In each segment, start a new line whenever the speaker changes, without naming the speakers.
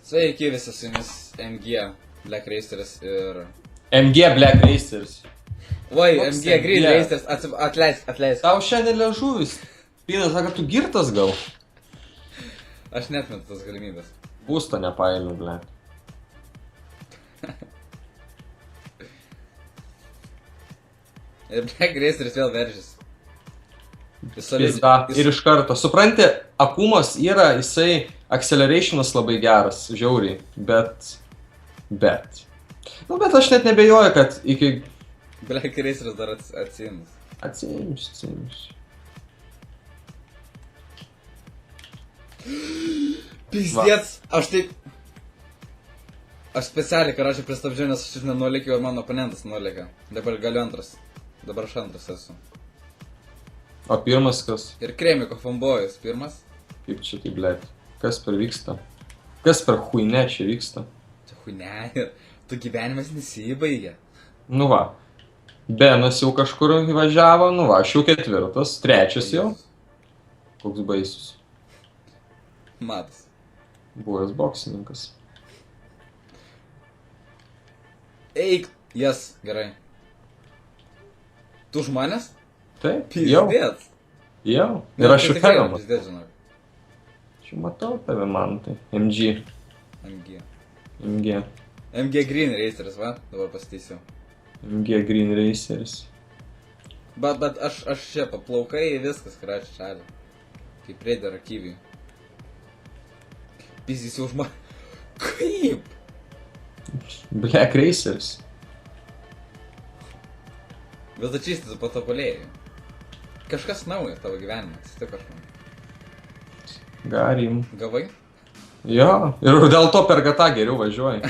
Sveiki visi, su jumis MG Black Raceris ir...
MG Black Raceris.
Oi,
Koks
MG Green
MG?
Raceris, atleisk.
Tau šiandien liežuvis. Pina, sako, tu girtas gal?
Aš netmetu tos galimybės.
Būsto nepaėmiau, ble.
Ir Black Raceris vėl veržys.
Pizda. Ir iš karto. Supranti, akumas yra, jisai accelerationas labai geras, žiauriai. Bet. Nu, bet aš net nebejoju, kad iki...
Black Raceris dar atsiims.
Atsiims.
Pizdėts, aš taip... Aš specialiai, karočią, pristabdžiau, nes aš nenulėkiau ir mano oponentas nulėkė. Dabar galiu antras. Dabar aš antras esu.
O pirmas kas?
Ir Kremiko fanbojus pirmas.
Kaip čia tai, ble? Kas per vyksta? Kas per huine čia vyksta?
Čia huine, tu gyvenimas nesibaigia.
Nu va. Benas jau kažkur įvažiavo, nu va, aš jau ketvirtas, trečias jau. Koks baisus.
Matas.
Buvęs boksininkas.
Eik, jas, gerai. Tu žmonės?
Taip, jau.
Pizdėt.
Jau. Ir aš jau tave matau.
Pizdėt, žinok.
Aš jau matau tave, man tai. MG.
MG Green Raceris, va, dabar pastatysiu.
MG Green Raceris.
Bet aš čia paplaukai, viskas, kračią šalį. Kaip pridara kyviui. Pizdys jau žmonės. Kaip?
Black Raceris.
Vis dačystis patobulėjai. Kažkas naujas tavo gyvenime, atsitiko kažkam.
Garim.
Gavai?
Jo, ir dėl to per gatą geriau važiuoji.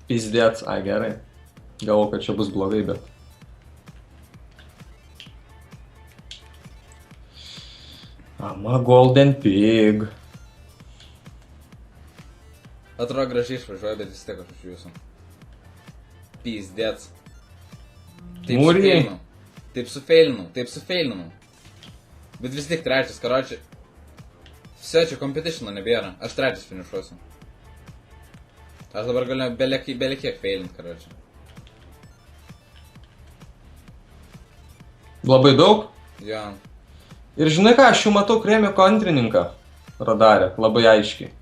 Pizdėts, ai gerai. Galvoju, kad čia bus blogai, bet... Ama Golden Pig.
Atrodo gražiai išvažiuoja, bet vis tiek aš iš jūsų. Pizdėts. Taip sufeilinau. Bet vis tiek trečias, karočią. Все, čia competitiono nebėra. Aš trečias finišuosiu. Aš dabar galiu belekiek feilint, karočią.
Labai daug?
Jo.
Ir žinai ką, aš jau matau Kremiko antrininką radarę, labai aiškiai.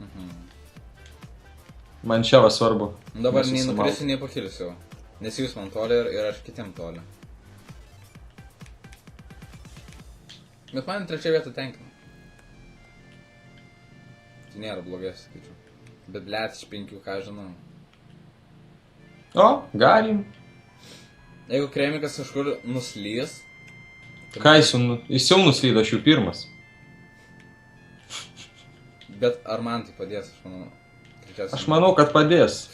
Man čia va svarbu.
Dabar nei nukrisiu, nei pakilsiu. Nes jūs man toli ir aš kitiem toli. Bet man trečia vieta tenkina. Tai nėra blogai, sakyčiau. Bet blėt iš 5, ką žinau.
O, galim.
Jeigu Kremikas kažkur nuslys...
Ką jis jau nuslydo, aš jau pirmas.
Bet ar man tai padės, aš manau.
Aš manau, kad padės.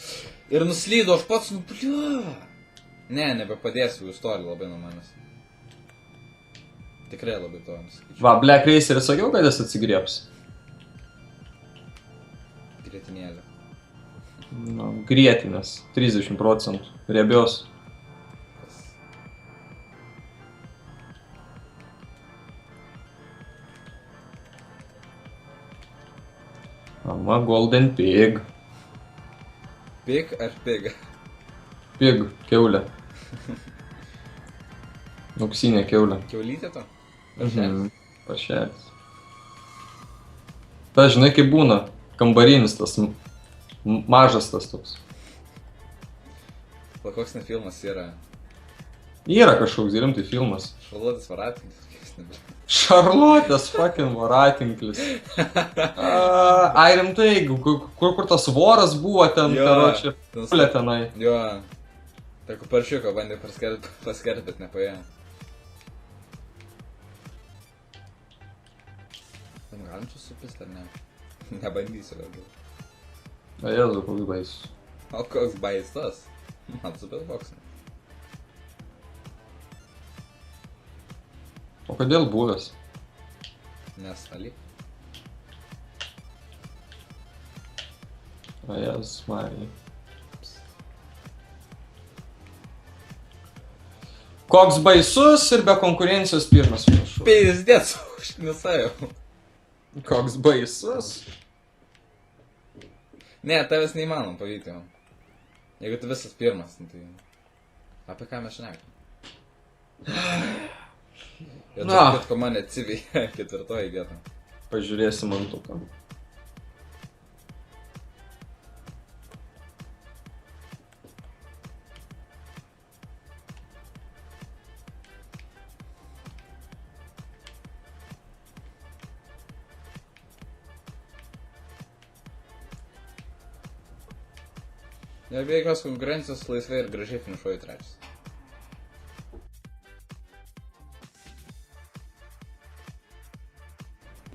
Ir nuslydo, aš pats, nu bliu. Ne, nebepadės, jūs toli labai nuo manęs. Tikrai labai to nesakyčiau.
Va, Black Raceris sakiau, kad jis atsigriebs.
Grietinėlė.
Nu, grietinės, 30%, riebios. Ama Golden Pig.
Pig ar pig?
Pig, kiaulė. Auksinė kiaulė.
Kiaulytė to?
Pašelis. Ta, žinai, kaip būna, kambarinis tas, mažas tas toks.
O koks ne filmas yra?
Yra kažkoks rimtai filmas.
Šarlotės voratinklis.
Šarlotės fucking voratinklis. Ai, rimtai, kur tas voras buvo ten, karočią, pulė tenai.
Jo. Teko paršiuką bandė paskert, bet nepaėjo. Galim čia supist, ar ne? Nebandysiu daugiau.
O Jezu, koks baisus.
O koks baisas? Man supist boksinė.
O kodėl buvęs?
Nes alik.
O Jezus, Marija. Koks baisus ir be konkurencijos pirmas finišuoja.
Pizdėt, kažkaip nesajau.
Koks baisus.
Ne, tavęs neįmanom pavyti jau. Jeigu tu visas pirmas, nu tai... Apie ką mes šnekam? Ir tarp kitko mane atsiveja 4 vietą.
Pažiūrėsim antuką.
Ir be jokios konkurencijos laisvai ir gražiai finišuoju 3.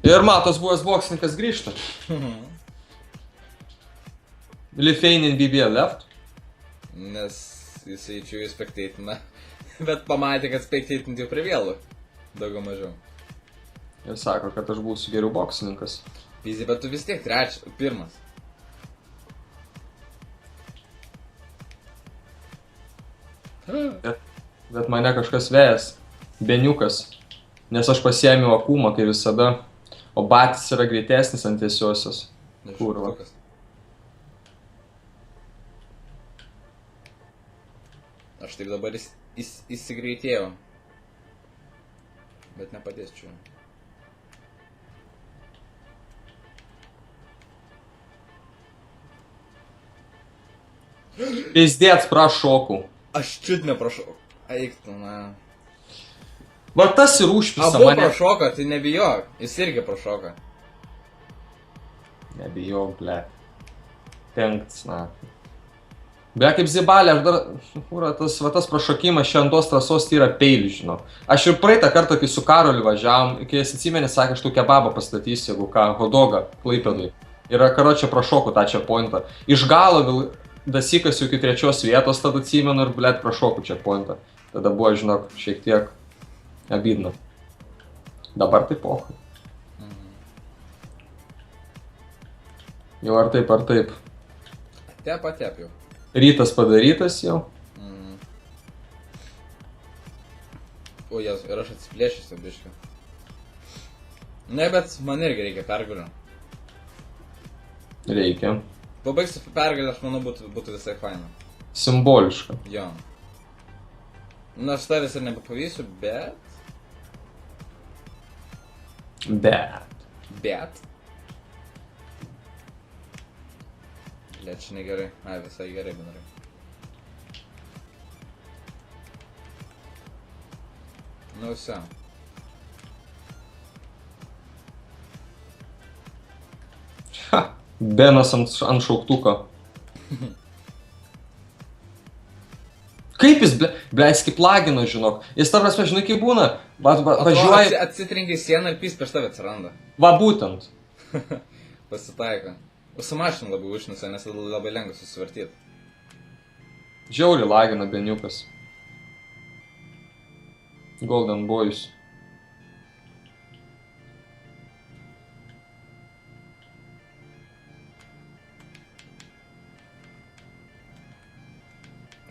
Ir matos buvęs boksininkas grįžta. Lithuanian BBL left.
Nes jisai čia jų spekteitina. Bet pamatė, kad spekteitinti jau prie vėlų. Daugiau mažiau.
Ir sako, kad aš būsiu geriau boksininkas.
Pizzi, bet tu vis tiek 1.
Bet mane kažkas vėjas. Beniukas. Nes aš pasiėmiau Akumą, kaip visada. O Batis yra greitesnis ant tiesiosios. Kurva.
Aš taip dabar įsigreitėjau. Bet nepadės čia.
Pizdėts prašokų.
Aš čiut neprašau. Eik tu, na.
Va tas ir užpisa
Abu
mane.
prašoka, tai nebijok. Jis irgi prašoka.
Nebijok, ble. Tenkts, na. Ble, kaip Zibalė, aš dar... Kūra, tas prašokimas čia ant tos trasos tai yra peilis, žinau. Aš ir praeitą kartą, kai su Karoliu važiavom, kai jis atsimenė, sakė, aš tu kebabą pastatysiu, jeigu ką, hodogą, Klaipėdui. Ir karočią prašokų tą čia pointą. Iš galo dasikasiu iki 3 vietos, tada atsimenu ir, blėt, prašokų čia pointą. Tada buvo, žinok, šiek tiek abidno. Dabar tai pohai. Jau ar taip, ar taip.
Tep jau.
Rytas padarytas jau.
O, Jezu, ir aš atsiplėšysiu biškį. Ne, bet man irgi reikia pergalio.
Reikia.
Pabaigsiu pergalę, aš manau, būtų visai faina.
Simboliška.
Jo. Na, aš tavęs ir nebepavysiu, bet... Bet? Blet, čia negerai. Ai, visai gerai, bendrai. Nu, visą.
Ha, Benas ant šauktuko. Kaip jis, jis kaip lagino, žinok. Jis ta prasme, žinai, kaip būna. Važiuoja...
Atsitrenkia į sieną ir pys prieš tave atsiranda.
Va, būtent.
Pasitaiko. Su mašinu labai užnisa, nes labai lengva susivartyti.
Žiauri lagina Beniukas. Golden Boys.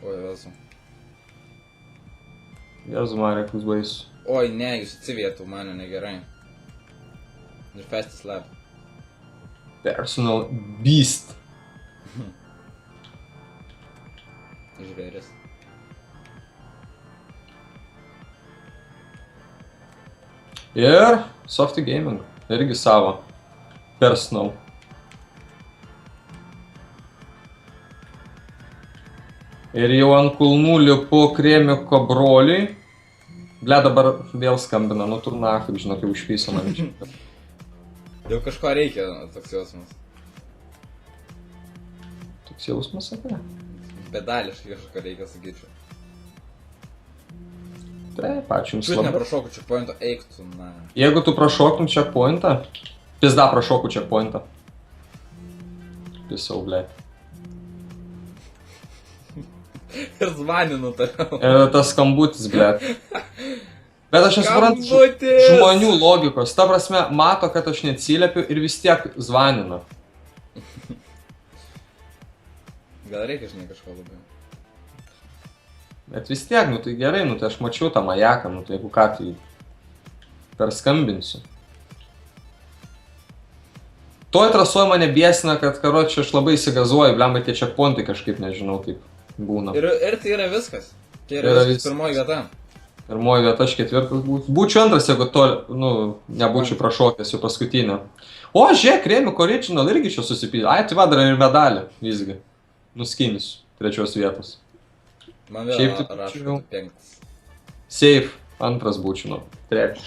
Oi, Jezu.
Jezu, Marek, jūs baisu.
Oi, ne, jūs atsivietų mane negerai. Ir fastest lap.
Personal Beast.
Žvėris.
Ir Softy Gaming. Irgi savo. Personal. Ir jau ant kulnų lipu Kremiko broliui. Ble, dabar vėl skambina, nu turna, kaip žinok, jau užpyso man čia.
Jau kažko reikia, toks jausmas.
Toks jausmas, apie?
Bedališkai kažko reikia, sakyčiau.
Taip, ačiū jums
Čiut
labai.
neprašokų checkpointo, eik tu, na.
Jeigu tu prašoktum checkpointą, pizda prašokų checkpointą. Pisau, ble.
Ir zvaninu toliau.
Tas skambutis, ble. Bet aš nesuprantu
Skambutis!
žmonių logikos. Ta prasme, mato, kad aš neatsiliepiu ir vis tiek zvanina.
Gal reikia, žinai, kažko labiau.
Bet vis tiek, nu tai gerai, nu tai aš mačiau tą majaką, nu tai jeigu ką, tai perskambinsiu. Toj trasoje mane biesina, kad, karočiui, aš labai įsigazuoju, blemba tie checkpointai kažkaip, nežinau, kaip būna.
Ir tai yra viskas. Tai yra
Yra
viskas
viskas.
pirmoji vieta.
Pirmoji vieta, aš ketvirtas būsiu. Būčiau antras, jeigu to, nu, nebūčiau prašokęs jau paskutinę. O, žiūrėk, Remiko Original irgi čia susipildė. Ai, tai va, dar ir medalį, visgi. Nuskinis, trečios vietos.
Man vėl
Šiaip tai
rašo,
būčiau-
kad tu penktas.
Safe, antras būčiau, nu, trečias.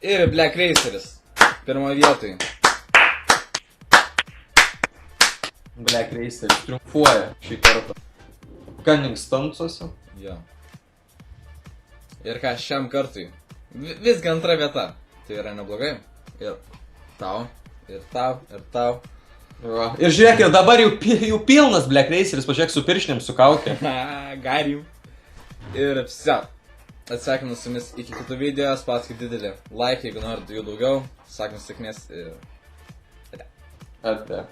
Ir Black Raceris. Pirmoje vietoje.
Black Raceris triumfuoja šį kartą. Cunningstonsuose.
Jo. Ir ką šiam kartui? Visgi antra vieta. Tai yra neblogai. Ir tau, ir tau, ir tau.
Va. Ir žiūrėk, ir dabar jau pilnas Black Raceris, pažiūrėk, su pirštinėm, su kaukė.
Garim. Ir vse. Atsakymų su jumis iki kitų video, spauskit didelį like, jeigu norite jų daugiau. Sakymus sėkmės ir...
Ate.